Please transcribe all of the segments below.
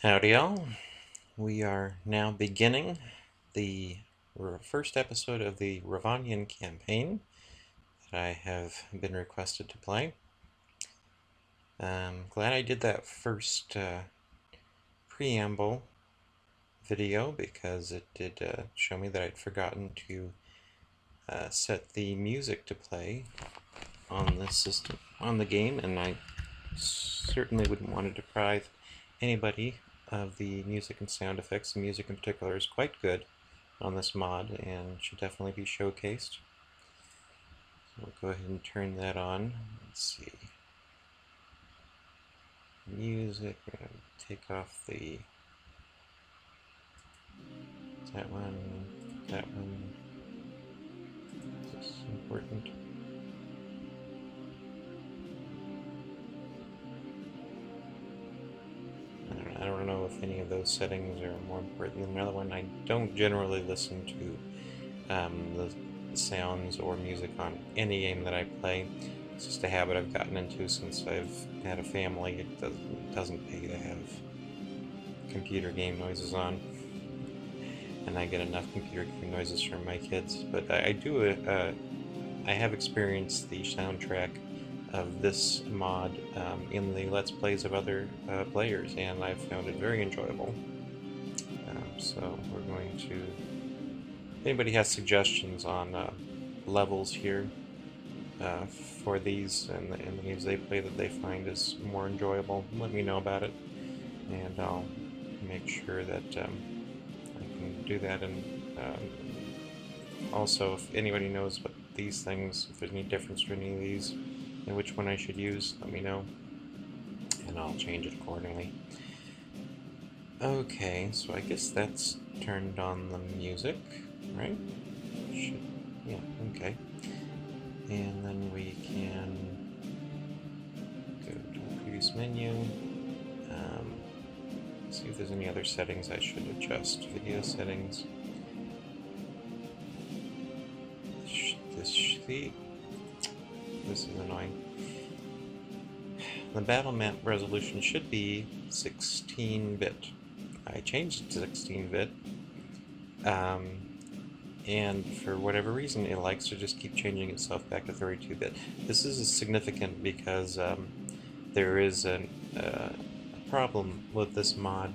Howdy all. We are now beginning the first episode of the Rhovanion campaign that I have been requested to play. Glad I did that first preamble video because it did show me that I'd forgotten to set the music to play on this system, on the game, and I certainly wouldn't want to deprive anybody of the music and sound effects. The music in particular is quite good on this mod and should definitely be showcased. So we'll go ahead and turn that on. Let's see. Music, we're going to take off that one. This is important. I don't know if any of those settings are more important than another one. I don't generally listen to the sounds or music on any game that I play. It's just a habit I've gotten into since I've had a family. It doesn't pay to have computer game noises on, and I get enough computer game noises from my kids. But I have experienced the soundtrack of this mod in the Let's Plays of other players, and I've found it very enjoyable. So we're going to, if anybody has suggestions on levels here for these and the games they play that they find is more enjoyable, let me know about it, and I'll make sure that I can do that. And also, if anybody knows what these things, if there's any difference between any of these and which one I should use, let me know, and I'll change it accordingly. Okay, so I guess that's turned on the music, right? Yeah, okay. And then we can go to the previous menu, see if there's any other settings I should adjust. Video settings. This is annoying. The battle map resolution should be 16-bit. I changed it to 16-bit, and for whatever reason it likes to just keep changing itself back to 32-bit. This is significant because there is a problem with this mod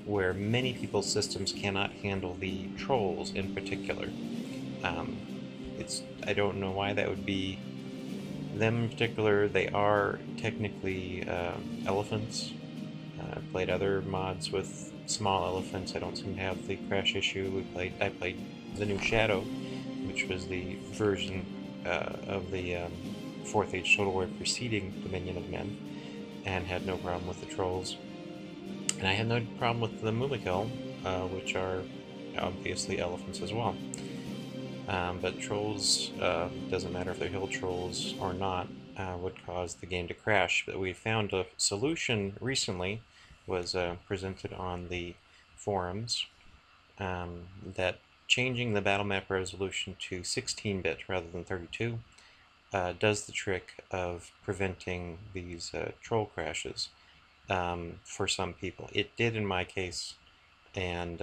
where many people's systems cannot handle the trolls in particular. I don't know why that would be. Them in particular, they are technically elephants. I've played other mods with small elephants. I don't seem to have the crash issue. I played the new Shadow, which was the version of the 4th Age Total War preceding Dominion of Men, and had no problem with the trolls. And I had no problem with the Mumikil, which are obviously elephants as well. But trolls, doesn't matter if they're hill trolls or not, would cause the game to crash. But we found a solution recently, was presented on the forums, that changing the battle map resolution to 16-bit rather than 32 does the trick of preventing these troll crashes for some people. It did in my case, and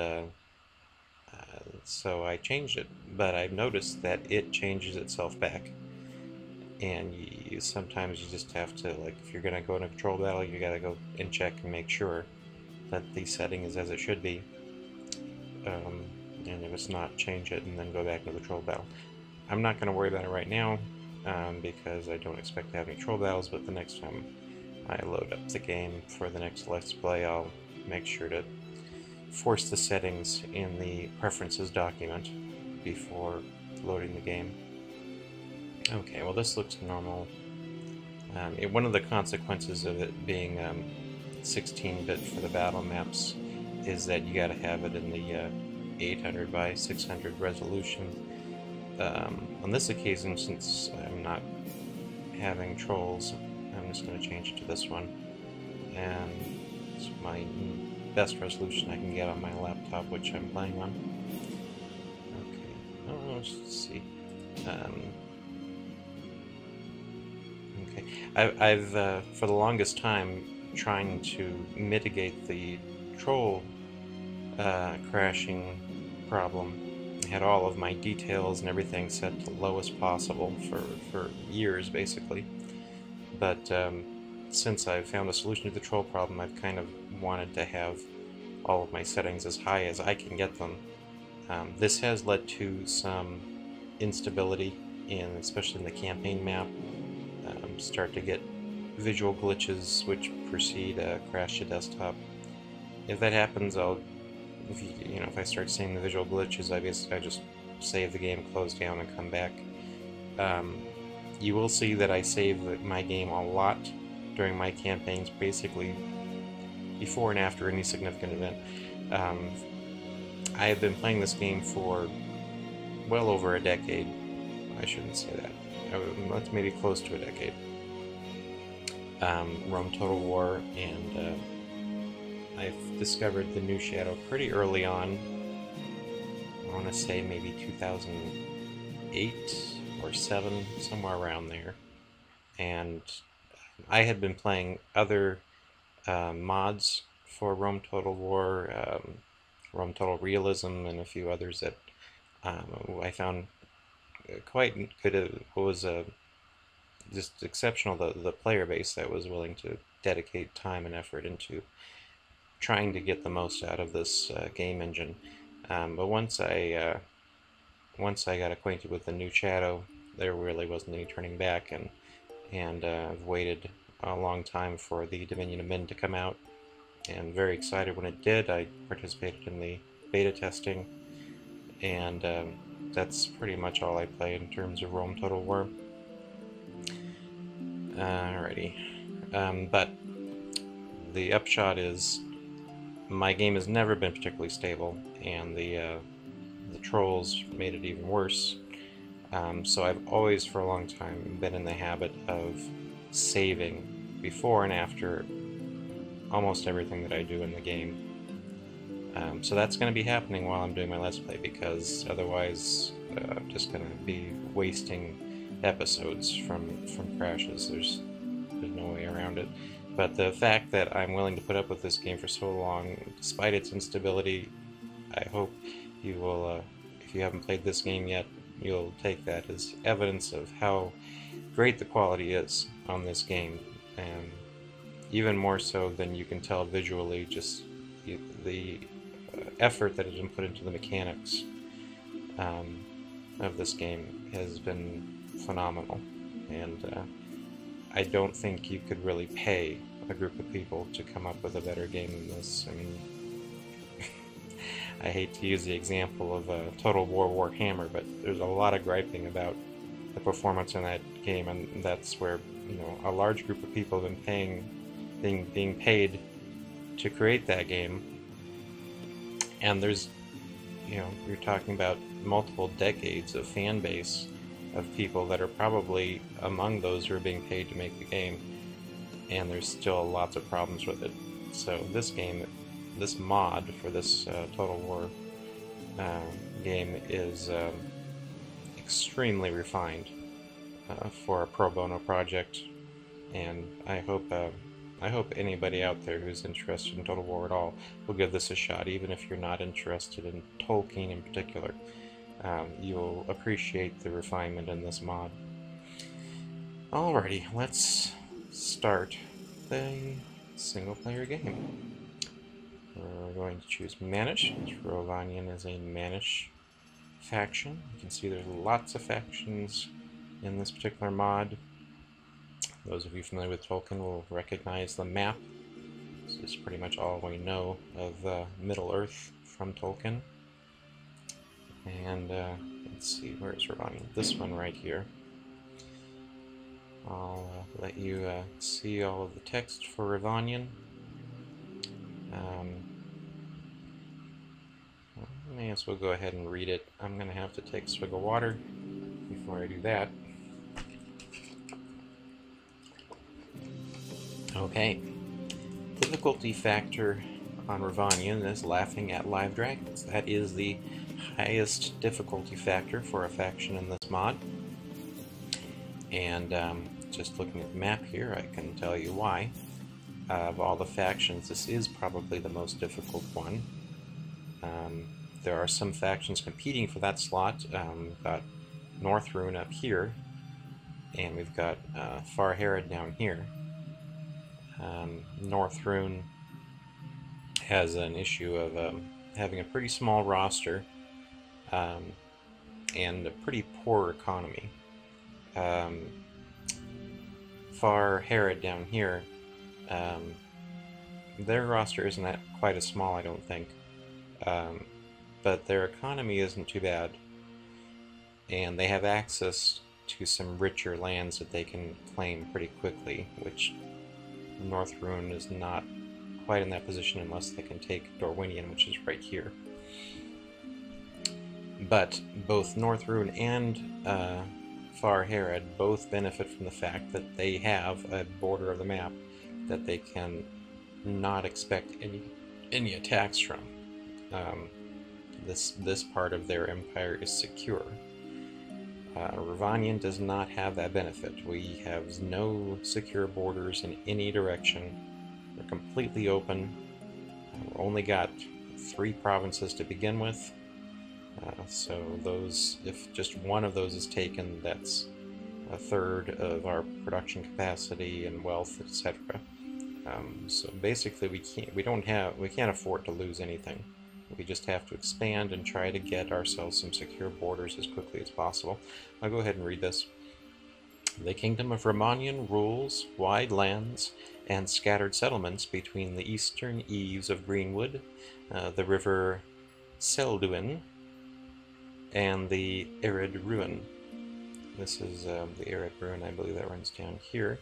so I changed it, but I've noticed that it changes itself back, and sometimes you just have to, like, if you're going to go in a control battle, you got to go and check and make sure that the setting is as it should be, and if it's not, change it and then go back into the troll battle. I'm not going to worry about it right now because I don't expect to have any troll battles, but the next time I load up the game for the next Let's Play, I'll make sure to force the settings in the preferences document before loading the game. Okay, well, this looks normal. One of the consequences of it being 16-bit for the battle maps is that you gotta have it in the 800 by 600 resolution. On this occasion, since I'm not having trolls, I'm just going to change it to this one, and it's my best resolution I can get on my laptop, which I'm playing on. Okay, let's see. Okay, I've for the longest time trying to mitigate the troll crashing problem. I had all of my details and everything set to lowest possible for years, basically. But since I've found a solution to the troll problem, I've kind of wanted to have all of my settings as high as I can get them. This has led to some instability, especially in the campaign map. Start to get visual glitches which precede a crash to desktop. If that happens, if I start seeing the visual glitches, I just save the game, close down, and come back. You will see that I save my game a lot during my campaigns, basically before and after any significant event. I have been playing this game for well over a decade. I shouldn't say that. That's maybe close to a decade. Rome Total War, and I've discovered the New Shadow pretty early on. I want to say maybe 2008 or 7, somewhere around there. And I had been playing other mods for Rome Total War, Rome Total Realism, and a few others that I found quite good. It was just exceptional, the player base that was willing to dedicate time and effort into trying to get the most out of this game engine. But once I got acquainted with the New Shadow, there really wasn't any turning back, and I've waited a long time for the Dominion of Men to come out, and very excited when it did. I participated in the beta testing, and that's pretty much all I play in terms of Rome Total War. Alrighty, but the upshot is my game has never been particularly stable, and the trolls made it even worse. So I've always, for a long time, been in the habit of saving before and after almost everything that I do in the game. So that's going to be happening while I'm doing my Let's Play, because otherwise I'm just going to be wasting episodes from crashes. There's no way around it. But the fact that I'm willing to put up with this game for so long, despite its instability, I hope you will, if you haven't played this game yet, you'll take that as evidence of how great the quality is on this game, and even more so than you can tell visually. Just the effort that has been put into the mechanics of this game has been phenomenal, and I don't think you could really pay a group of people to come up with a better game than this. I mean, I hate to use the example of Total War Warhammer, but there's a lot of griping about the performance in that game, and that's where, you know, a large group of people have been being paid to create that game. And there's, you know, you're talking about multiple decades of fan base of people that are probably among those who are being paid to make the game, and there's still lots of problems with it. So this game, this mod for this Total War game is extremely refined for a pro bono project, and I hope anybody out there who's interested in Total War at all will give this a shot, even if you're not interested in Tolkien in particular. You'll appreciate the refinement in this mod. Alrighty, let's start the single-player game. We're going to choose Manish. Rhovanion is a Manish faction. You can see there's lots of factions in this particular mod. Those of you familiar with Tolkien will recognize the map. This is pretty much all we know of Middle-earth from Tolkien. And let's see, where's Rhovanion? This one right here. I'll let you see all of the text for Rhovanion. I may as well go ahead and read it. I'm going to have to take a swig of water before I do that. Okay. Difficulty factor on Rhovanion is laughing at live dragons. That is the highest difficulty factor for a faction in this mod. And just looking at the map here, I can tell you why. Of all the factions, this is probably the most difficult one. There are some factions competing for that slot. We've got North Rune up here, and we've got Far Herod down here. North Rune has an issue of having a pretty small roster and a pretty poor economy. Far Herod down here, their roster isn't that quite as small, I don't think. But their economy isn't too bad, and they have access to some richer lands that they can claim pretty quickly, which North Rune is not quite in that position unless they can take Rhovanion, which is right here. But both North Rune and Far Herod both benefit from the fact that they have a border of the map that they can not expect any attacks from. This part of their empire is secure. Rhovanion does not have that benefit. We have no secure borders in any direction. We're completely open. We've only got 3 provinces to begin with. So those, if just one of those is taken, that's a third of our production capacity and wealth, etc. So basically, we can't afford to lose anything. We just have to expand and try to get ourselves some secure borders as quickly as possible. I'll go ahead and read this. The Kingdom of Rhovanion rules wide lands and scattered settlements between the eastern eaves of Greenwood, the river Selduin, and the Arid Ruin. This is the Arid Ruin, I believe that runs down here.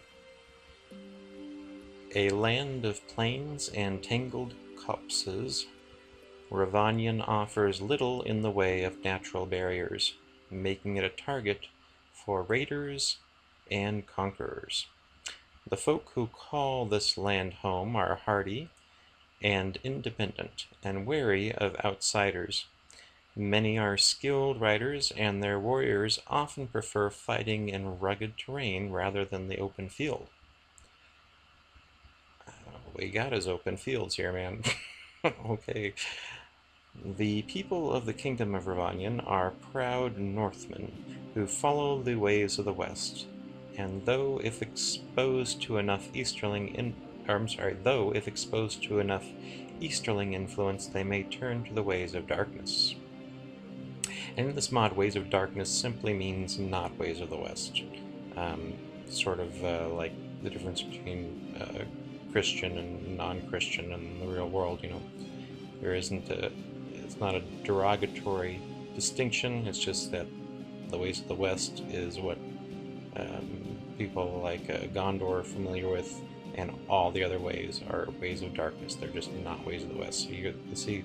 A land of plains and tangled copses, Rhovanion offers little in the way of natural barriers, making it a target for raiders and conquerors. The folk who call this land home are hardy and independent, and wary of outsiders. Many are skilled riders, and their warriors often prefer fighting in rugged terrain rather than the open field. We got his open fields here, man. Okay. The people of the Kingdom of Rhovanion are proud Northmen who follow the ways of the West, and though if exposed to enough Easterling influence, they may turn to the ways of darkness. And in this mod, Ways of Darkness simply means not Ways of the West. Sort of like the difference between Christian and non-Christian in the real world, you know. There isn't it's not a derogatory distinction, it's just that the Ways of the West is what people like Gondor are familiar with, and all the other ways are Ways of Darkness. They're just not Ways of the West. So you see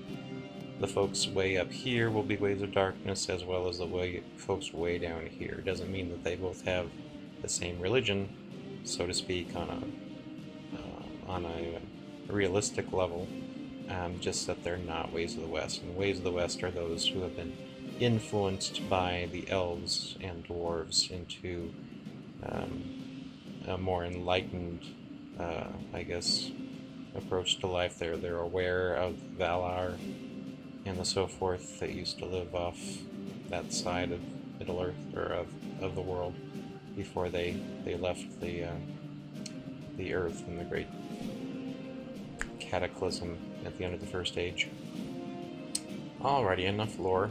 the folks way up here will be Ways of Darkness, as well as the folks way down here. It doesn't mean that they both have the same religion, so to speak, on a realistic level, just that they're not Ways of the West. And Ways of the West are those who have been influenced by the elves and dwarves into a more enlightened, I guess, approach to life. They're aware of Valar and so forth that used to live off that side of Middle Earth, or of the world, before they left the Earth in the great cataclysm at the end of the First Age. Alrighty, enough lore.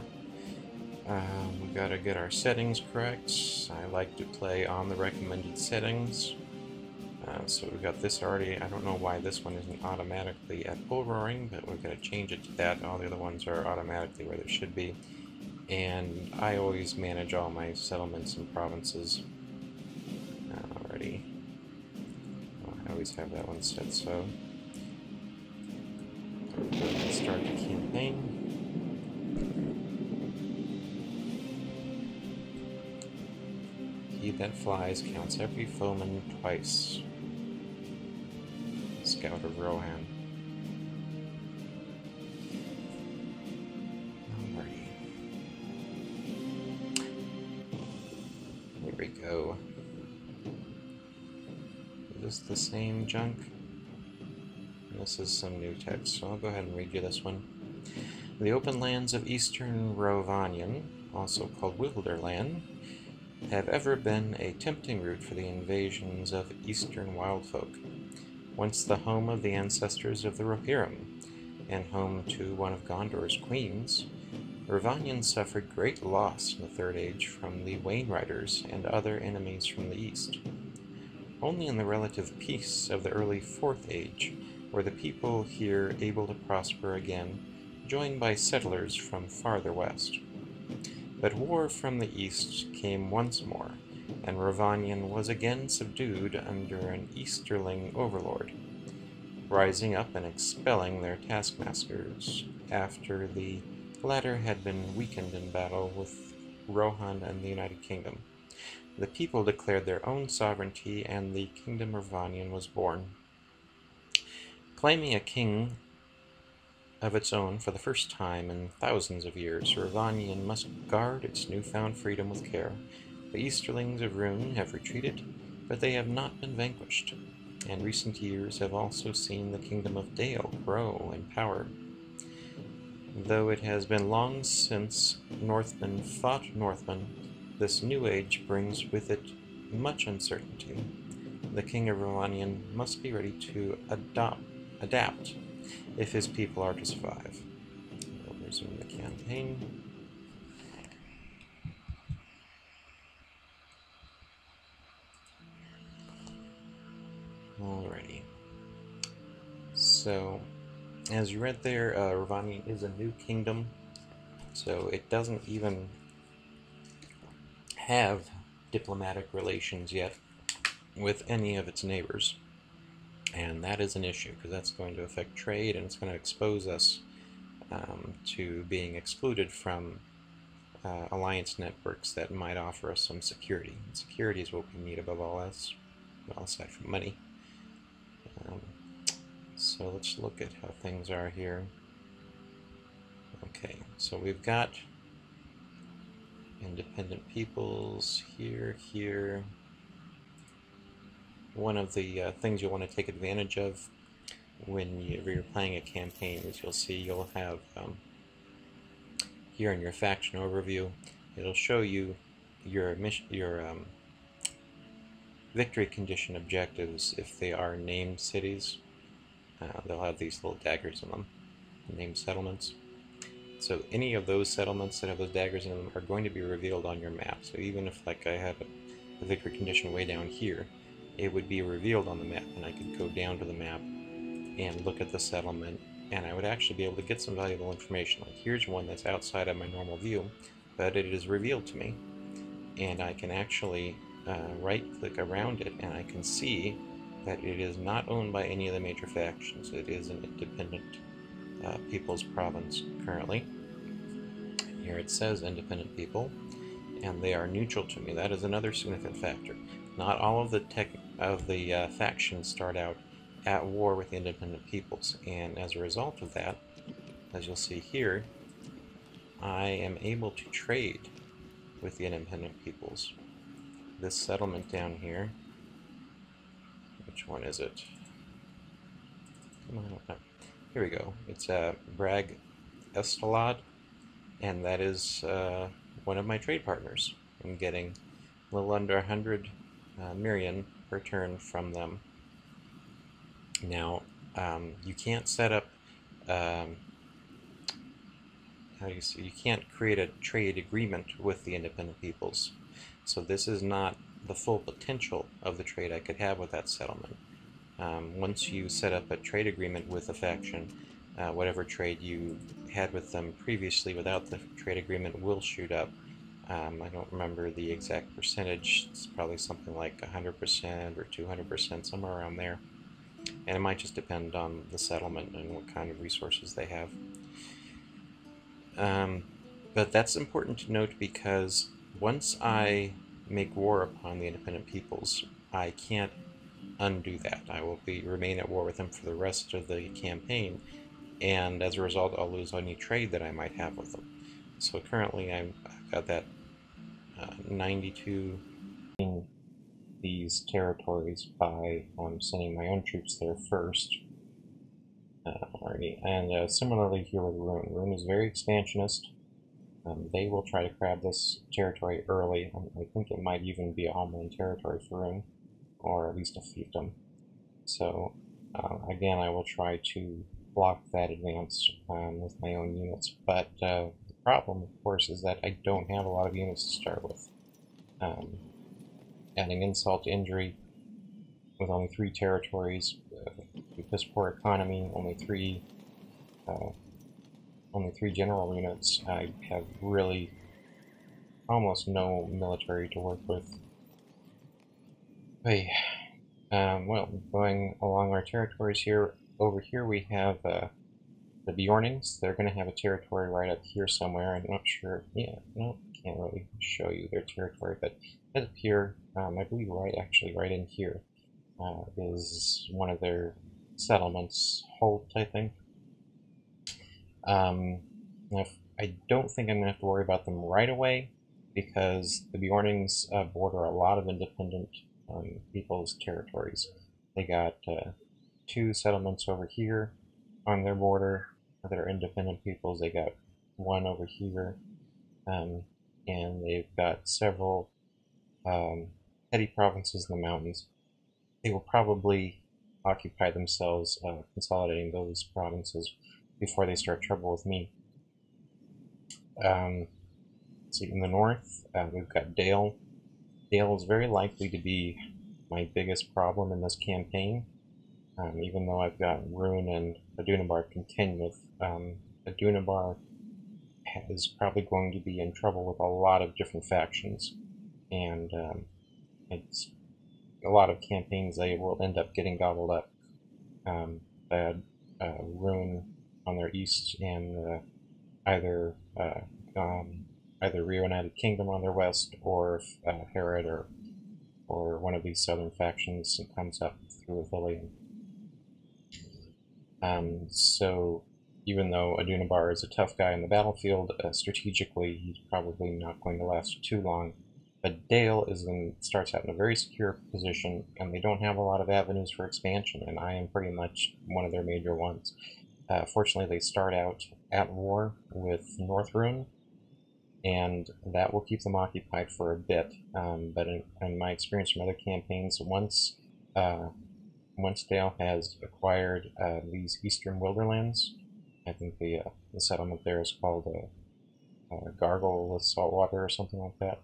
We gotta get our settings correct. I like to play on the recommended settings. So we've got this already. I don't know why this one isn't automatically at bull roaring, but we've got to change it to that. All the other ones are automatically where they should be. And I always manage all my settlements and provinces. Alrighty. I always have that one set so. Let's start the campaign. He that flies counts every foeman twice. Scout of Rohan. Alrighty. Here we go. Is this the same junk? This is some new text, so I'll go ahead and read you this one. The open lands of eastern Rhovanion, also called Wilderland, have ever been a tempting route for the invasions of eastern wildfolk. Once the home of the ancestors of the Rohirrim, and home to one of Gondor's queens, Rhovanion suffered great loss in the Third Age from the Wainriders and other enemies from the east. Only in the relative peace of the early Fourth Age were the people here able to prosper again, joined by settlers from farther west. But war from the east came once more, and Rhovanion was again subdued under an Easterling overlord, rising up and expelling their taskmasters after the latter had been weakened in battle with Rohan and the United Kingdom. The people declared their own sovereignty, and the Kingdom of Rhovanion was born. Claiming a king of its own for the first time in thousands of years, Rhovanion must guard its newfound freedom with care. The Easterlings of Rhûn have retreated, but they have not been vanquished, and recent years have also seen the Kingdom of Dale grow in power. Though it has been long since Northmen fought Northmen, this new age brings with it much uncertainty. The King of Rhovanion must be ready to adapt if his people are to survive. We'll resume the campaign. Alrighty. So, as you read there, Rhovanion is a new kingdom, so it doesn't even have diplomatic relations yet with any of its neighbors. And that is an issue, because that's going to affect trade, and it's going to expose us to being excluded from alliance networks that might offer us some security. And security is what we need above all else, well, aside from money. So let's look at how things are here. Okay, so we've got independent peoples here. One of the things you'll want to take advantage of when you're playing a campaign is you'll have here in your faction overview, it'll show you your victory condition objectives if they are named cities. They'll have these little daggers in them, named settlements. So any of those settlements that have those daggers in them are going to be revealed on your map. So even if, like, I have a victory condition way down here, it would be revealed on the map, and I could go down to the map and look at the settlement, and I would actually be able to get some valuable information. Like, here's one that's outside of my normal view, but it is revealed to me, and I can actually right-click around it, and I can see that it is not owned by any of the major factions. It is an independent people's province currently. Here it says independent people, and they are neutral to me. That is another significant factor. Not all of the factions start out at war with the independent peoples, and as a result of that, as you'll see here, I am able to trade with the independent peoples. This settlement down here, which one is it? Come on, no. Here we go. It's Brag Estalad, and that is one of my trade partners. I'm getting a little under 100 Mirian per turn from them. Now, you can't set up, you can't create a trade agreement with the independent peoples. So this is not the full potential of the trade I could have with that settlement. Once you set up a trade agreement with a faction, whatever trade you had with them previously without the trade agreement will shoot up. I don't remember the exact percentage. It's probably something like 100% or 200%, somewhere around there. And it might just depend on the settlement and what kind of resources they have. But that's important to note, because once I make war upon the independent peoples, I can't undo that. I will remain at war with them for the rest of the campaign, and as a result, I'll lose any trade that I might have with them. So currently, I've got that 92 in these territories by sending my own troops there first. Alrighty, and similarly here with Rune. Rune is very expansionist. They will try to grab this territory early. I think it might even be a homeland territory for Rune, or at least a fiefdom. So, again, I will try to block that advance with my own units. But the problem, of course, is that I don't have a lot of units to start with. Adding insult to injury with only 3 territories, piss poor economy, only three general units. I have really almost no military to work with. Hey, well, going along our territories here, over here we have the Bjornings. They're going to have a territory right up here somewhere. I'm not sure. Yeah, no, can't really show you their territory, but up here, I believe right in here, is one of their settlements, Holt, I think. I don't think I'm going to have to worry about them right away, because the Bjornings border a lot of independent people's territories. They got 2 settlements over here on their border that are independent peoples. They got 1 over here, and they've got several petty provinces in the mountains. They will probably occupy themselves, consolidating those provinces before they start trouble with me. See, in the north, we've got Dale. Dale is very likely to be my biggest problem in this campaign, even though I've got Rune and Adunabar contend with. Adunabar is probably going to be in trouble with a lot of different factions, and it's a lot of campaigns they will end up getting gobbled up. Bad Rune on their east, and either Reunited Kingdom on their west, or Herod or one of these southern factions comes up through Rhovanion. So even though Adunabar is a tough guy in the battlefield, strategically he's probably not going to last too long. But Dale starts out in a very secure position, and they don't have a lot of avenues for expansion, and I am pretty much one of their major ones. Fortunately, they start out at war with North Rune, and that will keep them occupied for a bit. But in my experience from other campaigns, once Dale has acquired these eastern wilderlands, I think the settlement there is called Gargle with Saltwater or something like that,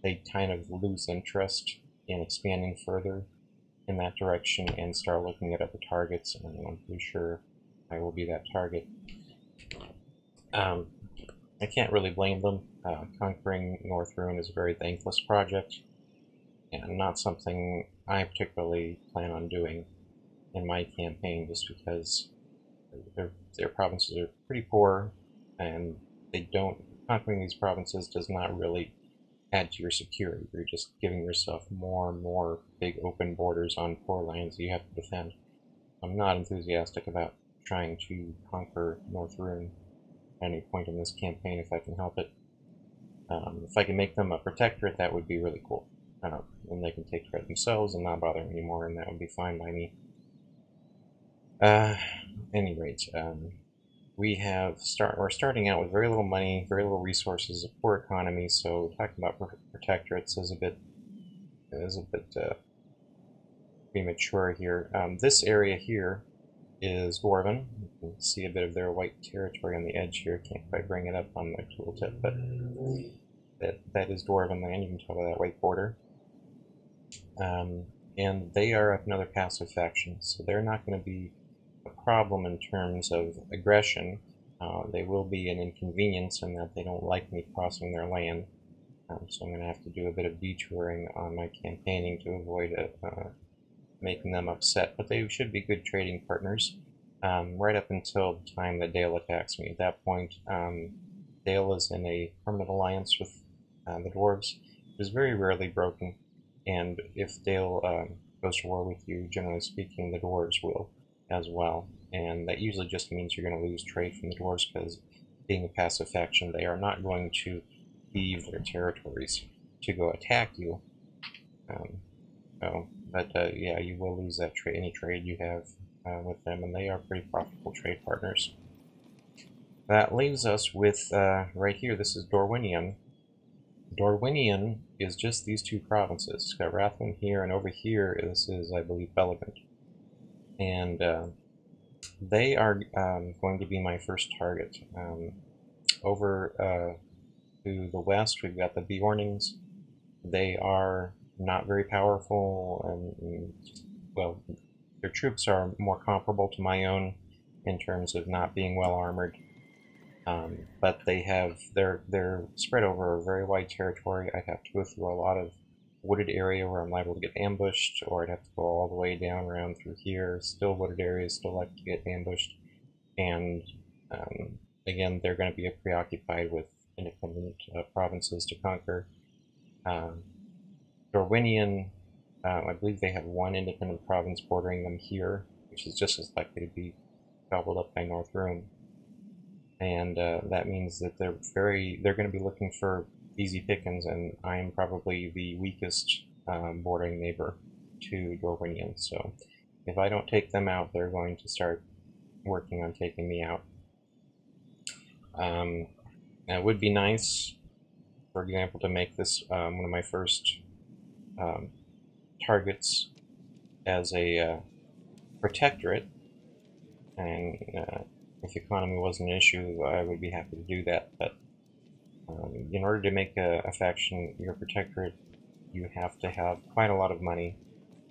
they kind of lose interest in expanding further in that direction and start looking at other targets, and I'm pretty sure I will be that target. I can't really blame them. Conquering North Rune is a very thankless project, and not something I particularly plan on doing in my campaign, just because their provinces are pretty poor, and conquering these provinces does not really add to your security. You're just giving yourself more and more big open borders on poor lands that you have to defend. I'm not enthusiastic about trying to conquer North Rune at any point in this campaign if I can help it. If I can make them a protectorate, that would be really cool. Then they can take care of themselves and not bother anymore, and that would be fine by me. Any rate, we're starting out with very little money, very little resources, a poor economy. So talking about protectorates is a bit premature here. This area here is Dwarven. You can see a bit of their white territory on the edge here. Can't quite bring it up on the tooltip, but that is Dwarven land. You can tell by that white border. And they are another passive faction, so they're not going to be a problem in terms of aggression. They will be an inconvenience in that they don't like me crossing their land, so I'm going to have to do a bit of detouring on my campaigning to avoid making them upset, but they should be good trading partners right up until the time that Dale attacks me. At that point, Dale is in a permanent alliance with the dwarves. It is very rarely broken, and if Dale goes to war with you, generally speaking, the dwarves will as well, and that usually just means you're going to lose trade from the dwarves, because being a passive faction, they are not going to leave their territories to go attack you. But yeah, you will lose that any trade you have with them, and they are pretty profitable trade partners. That leaves us with, right here, this is Rhovanion. Rhovanion is just these two provinces. It's got Rathlin here, and over here, this is, I believe, Belligant. And they are going to be my first target. Over to the west, we've got the Bjornings. They are not very powerful, and well, their troops are more comparable to my own in terms of not being well armored. But they're spread over a very wide territory. I'd have to go through a lot of wooded area where I'm liable to get ambushed, or I'd have to go all the way down around through here. Still wooded areas, still like to get ambushed. And again, they're going to be preoccupied with independent provinces to conquer. Rhovanion, I believe they have one independent province bordering them here, which is just as likely to be gobbled up by North Rome. And that means that they're going to be looking for easy pickings, and I am probably the weakest bordering neighbor to Rhovanion. So if I don't take them out, they're going to start working on taking me out. It would be nice, for example, to make this one of my first targets as a protectorate, and if economy wasn't an issue, I would be happy to do that. But in order to make a faction your protectorate, you have to have quite a lot of money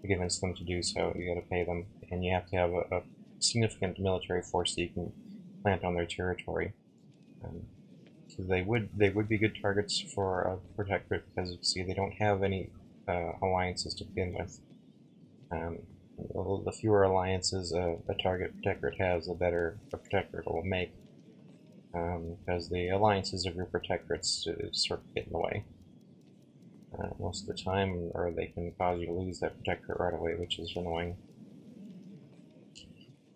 to convince them to do so. You got to pay them, and you have to have a significant military force that you can plant on their territory. So they would be good targets for a protectorate, because you see they don't have any alliances to begin with. The fewer alliances a target protectorate has, the better a protectorate will make, because the alliances of your protectorates sort of get in the way most of the time, or they can cause you to lose that protectorate right away, which is annoying.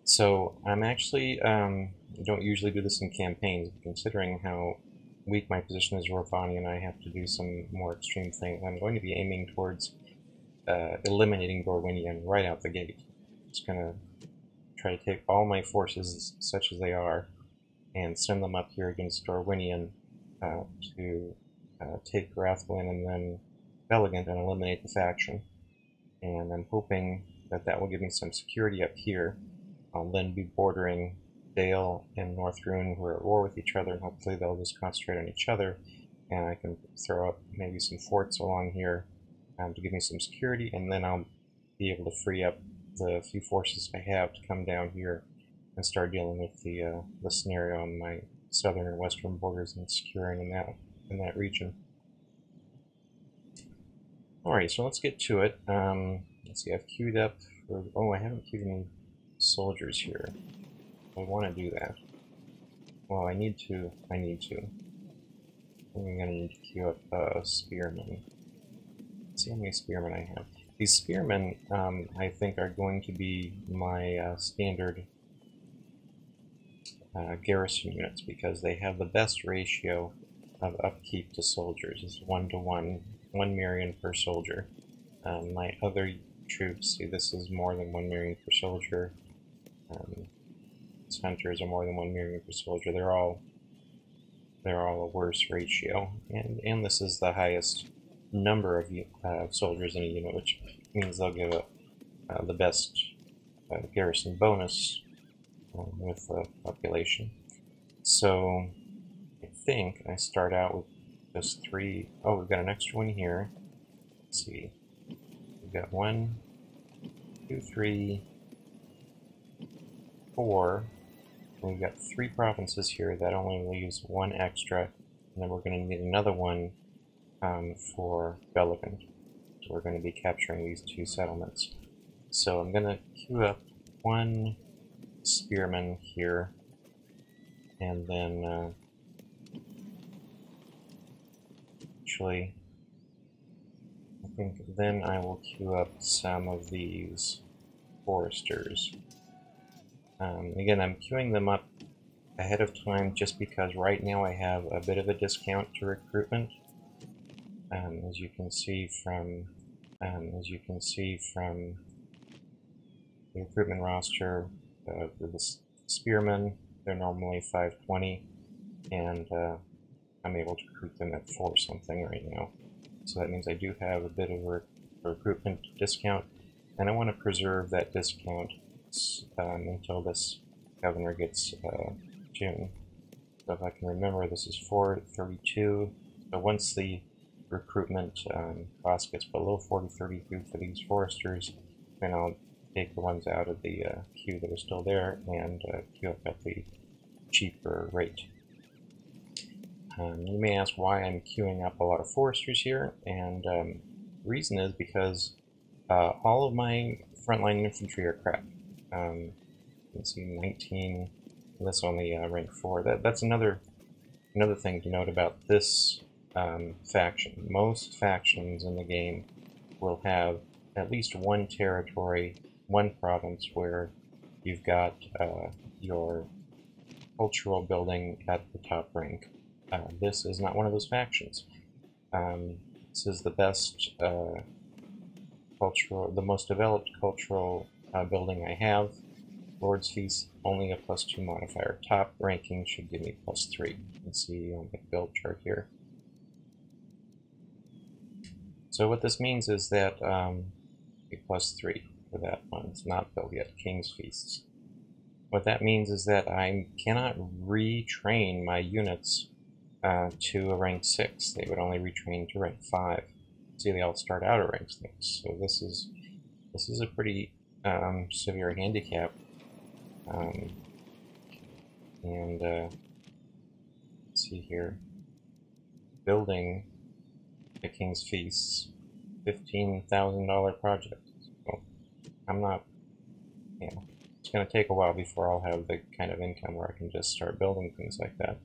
So I'm actually don't usually do this in campaigns, but considering how weak my position is Rhovanion, I have to do some more extreme things. I'm going to be aiming towards eliminating Rhovanion right out the gate. Just going to try to take all my forces, such as they are, and send them up here against Rhovanion to take Rathlin and then Belligant and eliminate the faction. And I'm hoping that that will give me some security up here. I'll then be bordering Dale and North Rune, who are at war with each other, and hopefully they'll just concentrate on each other, and I can throw up maybe some forts along here to give me some security, and then I'll be able to free up the few forces I have to come down here and start dealing with the scenario on my southern and western borders and securing in that region. Alright, so let's get to it. Let's see, I've queued up for, oh, I haven't queued any soldiers here. I want to do that. Well, I need to. I'm going to need to queue up spearmen. Let's see how many spearmen I have. These spearmen, I think, are going to be my standard garrison units, because they have the best ratio of upkeep to soldiers. It's 1-to-1, 1 Marion per soldier. My other troops, see, this is more than 1 Marion per soldier. Hunters are more than 1 Marion per soldier. They're all a worse ratio, and this is the highest number of soldiers in a unit, which means they'll give the best garrison bonus with the population. So I think I start out with just 3. Oh, we've got an extra one here. Let's see. We've got 1, 2, 3, 4. And we've got 3 provinces here. That only leaves 1 extra, and then we're going to need another one for Belligant. So we're going to be capturing these 2 settlements. So I'm going to queue up 1 spearman here, and then actually, I think then I will queue up some of these foresters. Again, I'm queuing them up ahead of time just because right now I have a bit of a discount to recruitment. As you can see from the recruitment roster, the spearmen, they're normally 520, and I'm able to recruit them at 4 something right now. So that means I do have a bit of a recruitment discount, and I want to preserve that discount until this governor gets June. So if I can remember, this is 432. So once the recruitment cost gets below 4032 for these foresters, then I'll take the ones out of the queue that are still there and queue up at the cheaper rate. You may ask why I'm queuing up a lot of foresters here, and the reason is because all of my frontline infantry are crap. You can see 19, that's only rank 4. That's another thing to note about this faction. Most factions in the game will have at least one territory, one province where you've got your cultural building at the top rank. This is not one of those factions. This is the best the most developed cultural building I have. Lord's Feast, only a +2 modifier. Top ranking should give me +3. You can see on the build chart here. So what this means is that a +3 for that one. It's not built yet, King's Feasts. What that means is that I cannot retrain my units to a rank 6. They would only retrain to rank 5. See, they all start out at rank 6. So this is a pretty severe handicap. Let's see here. Building the King's Feasts, $15,000 project. So I'm not, it's going to take a while before I'll have the kind of income where I can just start building things like that.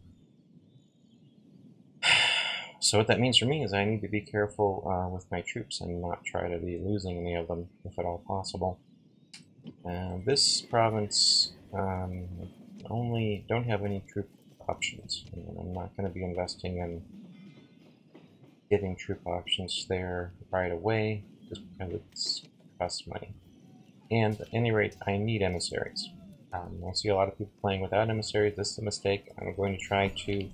So what that means for me is I need to be careful with my troops and not try to be losing any of them, if at all possible. This province only don't have any troop options, and I'm not going to be investing in getting troop options there right away, just because it costs money. And at any rate, I need emissaries. I see a lot of people playing without emissaries. This is a mistake. I'm going to try to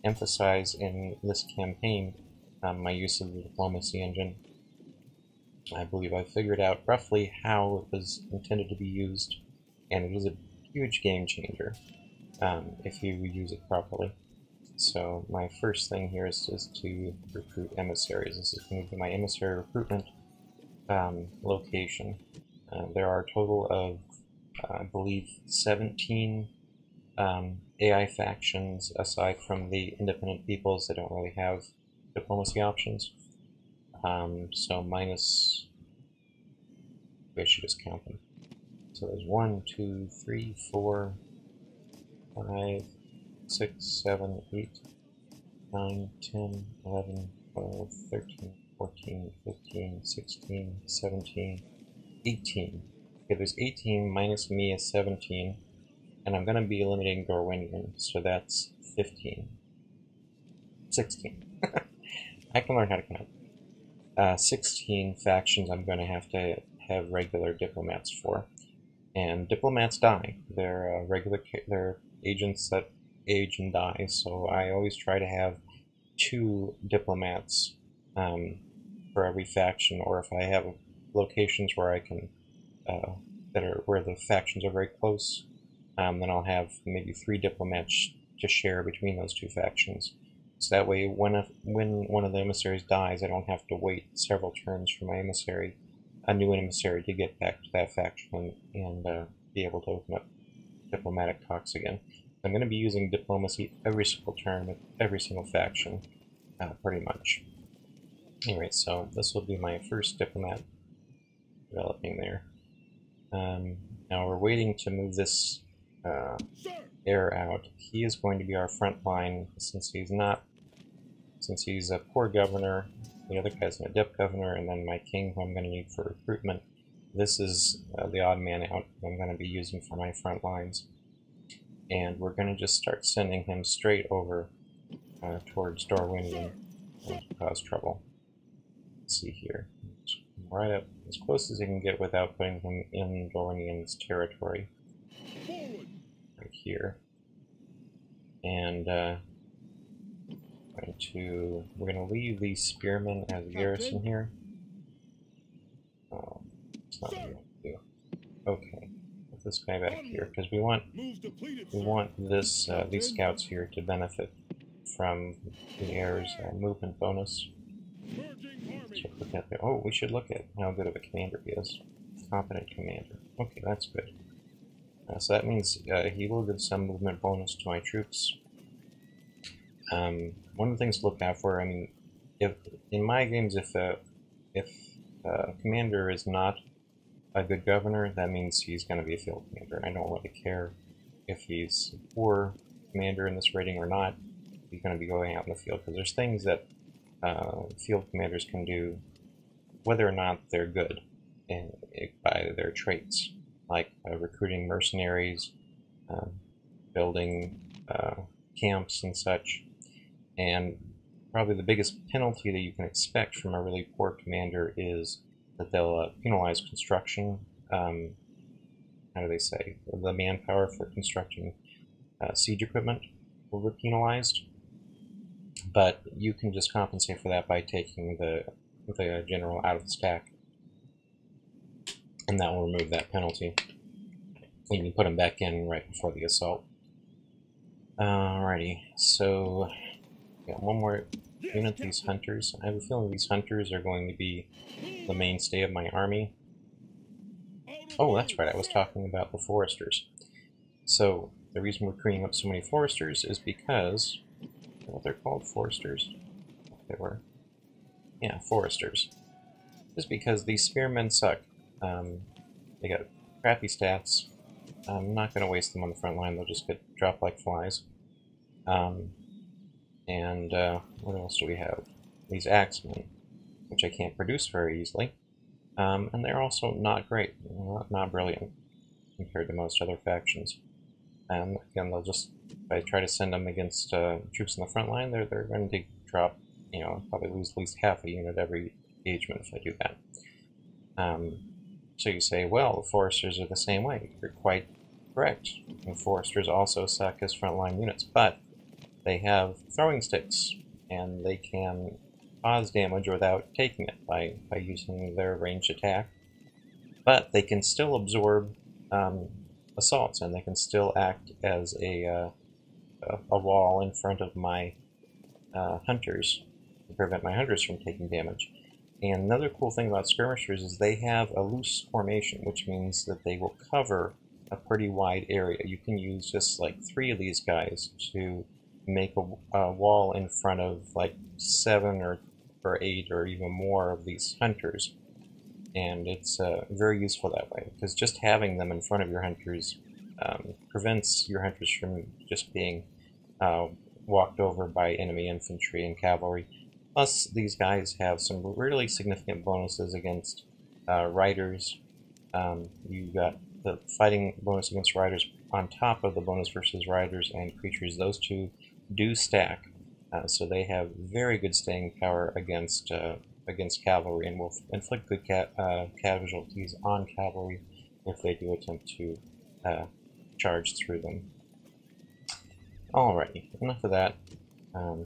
emphasize in this campaign my use of the diplomacy engine. I believe I figured out roughly how it was intended to be used, and it is a huge game changer if you use it properly. So my first thing here is just to recruit emissaries. This is going to be my emissary recruitment location. There are a total of, I believe, 17 AI factions aside from the independent peoples that don't really have diplomacy options. So minus, I should just count them. So there's 1, 2, 3, 4, 5, 6, 7, 8, 9, 10, 11, 12, 13, 14, 15, 16, 17, 18. Okay, there's 18 minus me is 17, and I'm going to be eliminating Rhovanion, so that's 15. 16. I can learn how to count. 16 factions I'm going to have regular diplomats for. And diplomats die. They're they're agents that age and die, so I always try to have 2 diplomats for every faction, or if I have locations where I can where the factions are very close, then I'll have maybe 3 diplomats to share between those 2 factions. So that way, when one of the emissaries dies, I don't have to wait several turns for my a new emissary to get back to that faction and be able to open up diplomatic talks again. I'm going to be using diplomacy every single turn with every single faction, pretty much. Anyway, so this will be my first diplomat developing there. Now we're waiting to move this heir out. He is going to be our front line since he's a poor governor. The other guy's an adept governor, and then my king, who I'm going to need for recruitment. This is the odd man out I'm going to be using for my front lines. And we're going to just start sending him straight over towards Rhovanion to cause trouble. Let's see here. right up as close as you can get without putting them in Rhovanion's territory. Right here. And we're going to leave these spearmen as a garrison here. Oh, it's not what we want to do. Okay, put this guy back here because we want this these scouts here to benefit from the heir's movement bonus. So look at there. Oh, we should look at how good of a commander he is. Competent commander. Okay, that's good. So that means he will give some movement bonus to my troops. One of the things to look out for, I mean, if in my games, if a commander is not a good governor, that means he's going to be a field commander. I don't really care if he's a poor commander in this rating or not. He's going to be going out in the field because there's things that field commanders can do, whether or not they're good, by their traits, like recruiting mercenaries, building camps and such. And probably the biggest penalty that you can expect from a really poor commander is that they'll penalize construction. How do they say? The manpower for constructing siege equipment will be penalized. But you can just compensate for that by taking the general out of the stack. And that will remove that penalty. You can put them back in right before the assault. Alrighty, so got one more unit, these hunters. I have a feeling these hunters are going to be the mainstay of my army. Oh, that's right, I was talking about the foresters. So, the reason we're creating up so many foresters is because... what they're called? Foresters? They were. Yeah, foresters. Just because these spearmen suck. They got crappy stats. I'm not going to waste them on the front line, they'll just get dropped like flies. What else do we have? These axemen, which I can't produce very easily. And they're also not great, not brilliant, compared to most other factions. And again, they'll just, if I try to send them against troops in the front line, they're going to drop, probably lose at least half a unit every engagement if I do that. So you say, well, the foresters are the same way. You're quite correct. And foresters also suck as frontline units, but they have throwing sticks, and they can cause damage without taking it by using their ranged attack. But they can still absorb assaults, and they can still act as a wall in front of my hunters to prevent my hunters from taking damage. And another cool thing about skirmishers is they have a loose formation, which means that they will cover a pretty wide area. You can use just like 3 of these guys to make a wall in front of like 7 or 8 or even more of these hunters. And it's very useful that way, because just having them in front of your hunters prevents your hunters from just being walked over by enemy infantry and cavalry. Plus, these guys have some really significant bonuses against riders. You've got the fighting bonus against riders on top of the bonus versus riders and creatures. Those two do stack, so they have very good staying power against cavalry, and will inflict good casualties on cavalry if they do attempt to charge through them. Alrighty, enough of that.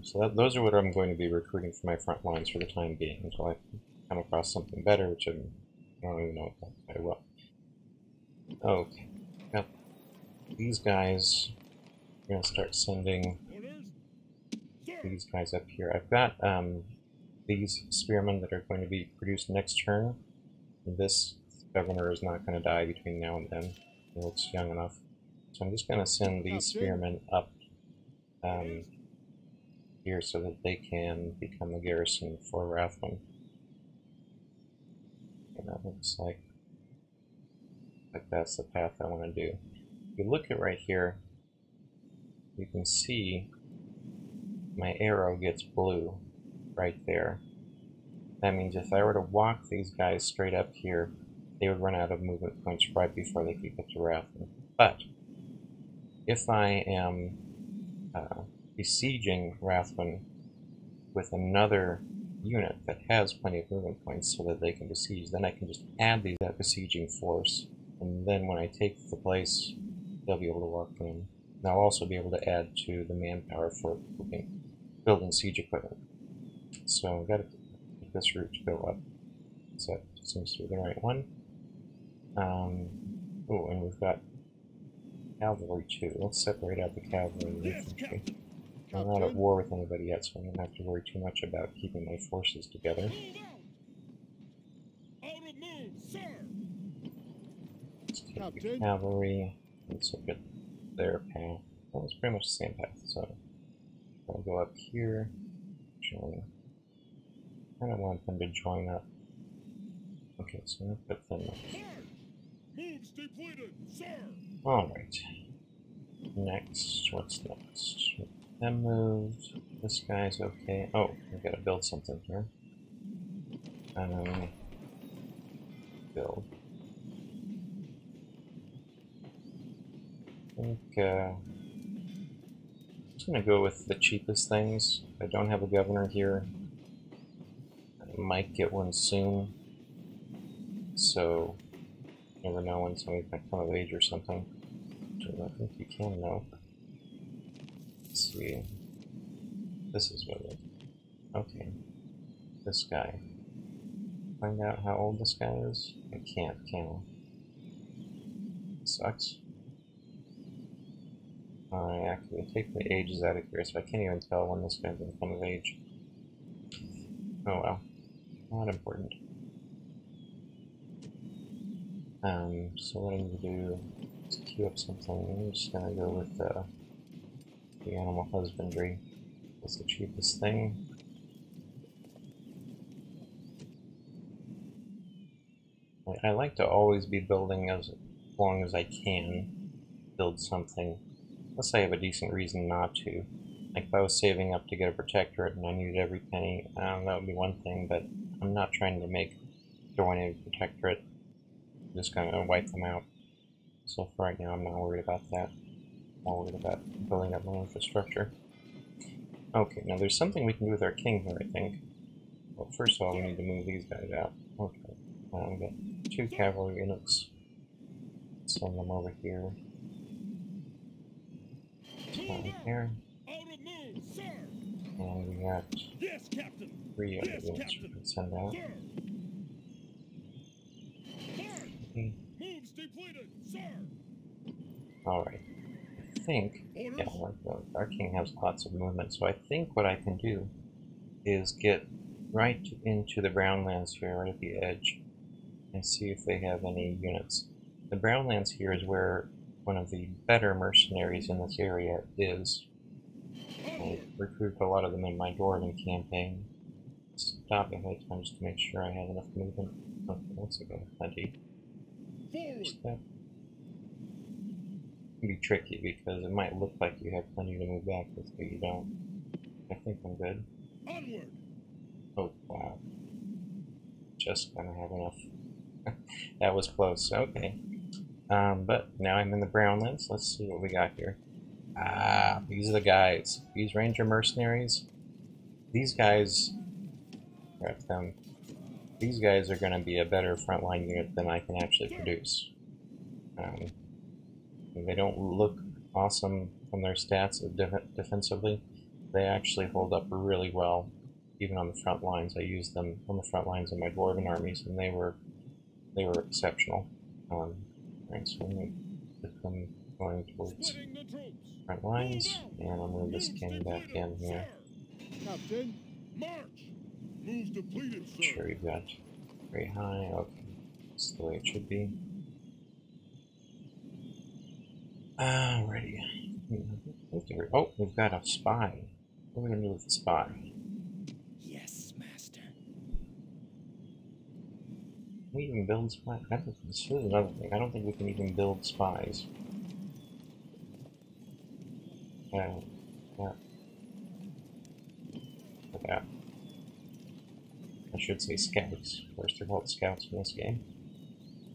So those are what I'm going to be recruiting for my front lines for the time being, until I come across something better, which I don't even know what that very well. Okay, got these guys. I'm going to start sending these guys up here. I've got these spearmen that are going to be produced next turn. This governor is not going to die between now and then. He looks young enough. So I'm just going to send these spearmen up here so that they can become a garrison for Rhovanion. And that looks like that's the path I want to do. If you look at right here, you can see my arrow gets blue right there. That means if I were to walk these guys straight up here, they would run out of movement points right before they could get to Rhovanion. But if I am besieging Rhovanion with another unit that has plenty of movement points so that they can besiege. Then I can just add that besieging force, and then when I take the place, they'll be able to walk in. And I'll also be able to add to the manpower for building siege equipment. So I've got to take this route to go up. So that seems to be the right one. Oh, and we've got cavalry too. Let's separate out the cavalry and the infantry. I'm not at war with anybody yet, so I don't have to worry too much about keeping my forces together. Let's take the cavalry. Let's look at their path. Well, it's pretty much the same path, so I'll go up here. Actually, I kind of want them to join up. Okay, so I'll put them up. Alright. Next, what's next? Them moved. This guy's okay. Oh, I've got to build something here. Build. I think, I'm just going to go with the cheapest things. I don't have a governor here. I might get one soon. So, you never know when somebody's going to come of age or something. I think you can know. Let's see. This is what it is. Okay. This guy. Find out how old this guy is? I can't, can I? Sucks. I actually take the ages out of here, so I can't even tell when this guy's going to come of age. Oh well. Not important. So what I need to do is queue up something. I'm just going to go with the animal husbandry. That's the cheapest thing. I like to always be building as long as I can build something, unless I have a decent reason not to. Like if I was saving up to get a protectorate and I needed every penny, that would be one thing, but I'm not trying to join a protectorate. I'm just going to wipe them out. So for right now, I'm not worried about that. I'm more worried about building up my infrastructure. Okay, now there's something we can do with our king here, I think. Well, first of all, we need to move these guys out. Okay. We got 2 cavalry units. Send them over here. Here. And we got 3 other units we can send out. Alright. I think, yeah, our king has lots of movement, so I think what I can do is get right into the Brownlands here, right at the edge, and see if they have any units. The Brownlands here is where one of the better mercenaries in this area is. I recruit a lot of them in my Dwarven campaign. Stop ahead of time just to make sure I have enough movement. Okay, let's go plenty. Step. It can be tricky because it might look like you have plenty to move back with, but you don't. I think I'm good. Onward. Oh wow. Just gonna have enough. That was close, okay. But now I'm in the Brownlands. Let's see what we got here. Ah, these are the guys. These Ranger mercenaries. These guys these guys are going to be a better frontline unit than I can actually produce. They don't look awesome from their stats defensively. They actually hold up really well, even on the front lines. I used them on the front lines of my Dwarven armies, and they were exceptional. Right, so I'm going to put them going towards front lines, and I'll move this king back in here. Captain, march! Move depleted, sir. Sure, you've got very high. Okay, that's the way it should be. Alrighty. Oh, we've got a spy. What are we gonna do with the spy? Yes, master. Can we even build spies? This is another thing. I don't think we can even build spies. Yeah. Look at that. I should say scouts. Of course, they're called scouts in this game.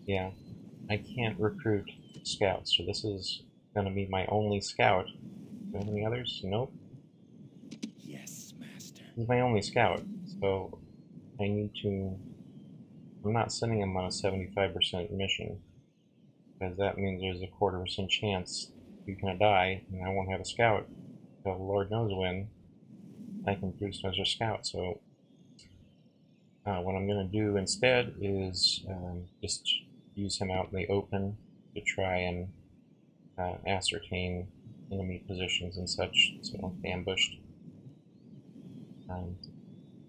Yeah. I can't recruit scouts, so this is gonna be my only scout. Do I have any others? Nope. Yes, master. This is my only scout. So I need to. I'm not sending him on a 75% mission, because that means there's a 1/4% chance he's gonna die, and I won't have a scout until Lord knows when I can produce another scout. So what I'm gonna do instead is just use him out in the open to try and ascertain enemy positions and such, so I don't get ambushed.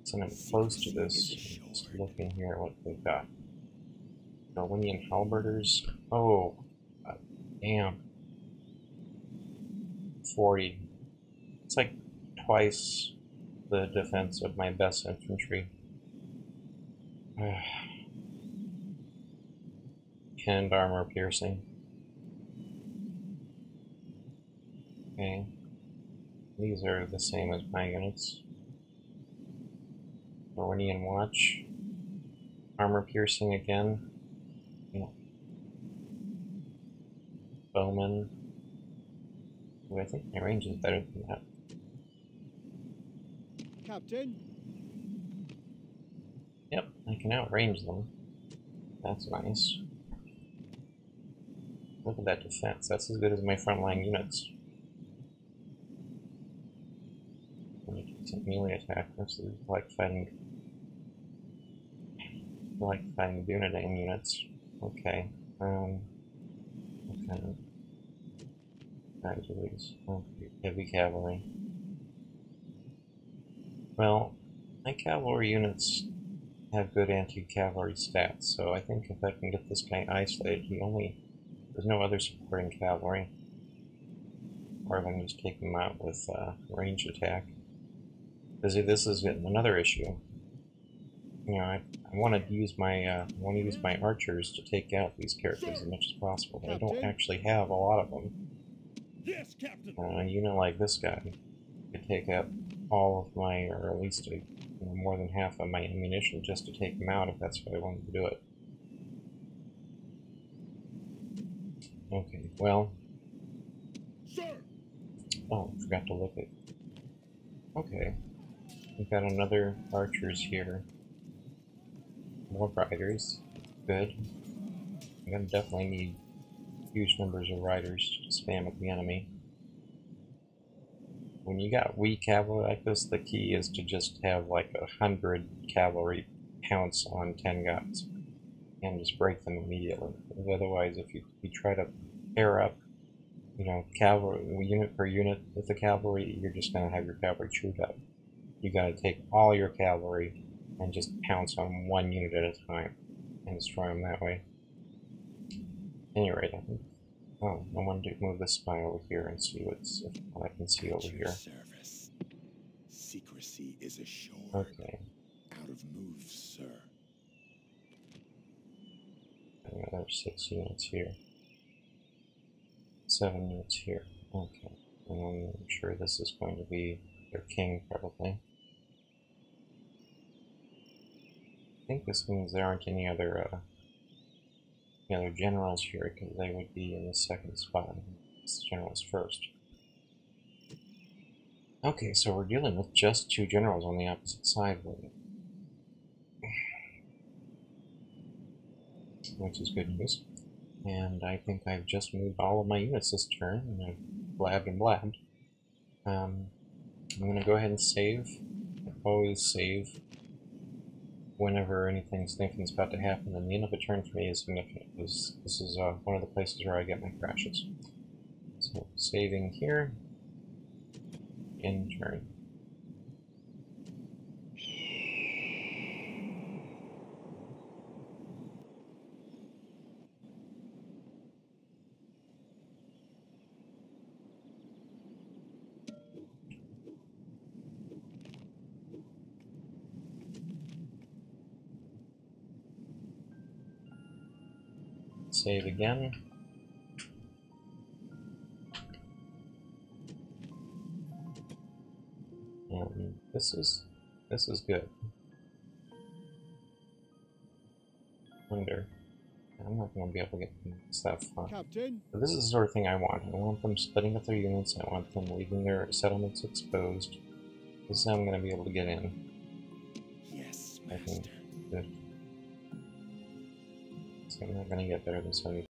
Send him close to this. Just looking here at what they've got. Rhovanion halberders. Oh, damn. 40. It's like twice the defense of my best infantry. And armor piercing. Okay. These are the same as my units. Rhovanion watch. Armor piercing again. Yeah. Bowman. Ooh, I think my range is better than that. Captain. Yep, I can outrange them. That's nice. Look at that defense. That's as good as my frontline units. Some melee attackers. These like fighting Dunedain units. Okay. What kind of guys are these? Okay, heavy cavalry. Well, my cavalry units have good anti-cavalry stats, so I think if I can get this guy isolated, there's no other supporting cavalry. Or if I can just take him out with ranged attack. Because this is another issue. You know, I want to use my archers to take out these characters as much as possible, but I don't actually have a lot of them. Yes, Captain. A unit like this guy could take out all of my, or at least more than half of my ammunition just to take him out if that's what I wanted to do it. Okay, well. Sir. Oh, forgot to look at. Okay, we've got another archers here. More riders. Good. I'm gonna definitely need huge numbers of riders to spam at the enemy. When you got weak cavalry like this, the key is to just have like 100 cavalry pounce on 10 guys and just break them immediately. Because otherwise, if you try to pair up, you know, cavalry unit per unit with the cavalry, you're just gonna have your cavalry chewed up. You gotta take all your cavalry and just pounce on one unit at a time and destroy them that way. At any rate, I think. Oh, I wanted to move this spy over here and see what I can see over here. Service. Secrecy is assured. Okay. Out of moves, sir. Another 6 units here. 7 units here. Okay. And I'm sure this is going to be their king, probably. I think this means there aren't any other generals here, because they would be in the second spot. This general's first. Okay, so we're dealing with just 2 generals on the opposite side, which is good news. And I think I've just moved all of my units this turn, and I've blabbed and blabbed. I'm going to go ahead and save. I always save whenever anything significant's about to happen, and the end of a turn for me is significant, because this is one of the places where I get my crashes. So, saving here, in turn. Save again. And this is good. Wonder. I'm not going to be able to get this that far. Captain. But this is the sort of thing I want. I want them splitting up their units. I want them leaving their settlements exposed. This is how I'm going to be able to get in. I think good. So I'm not gonna get better than 70%.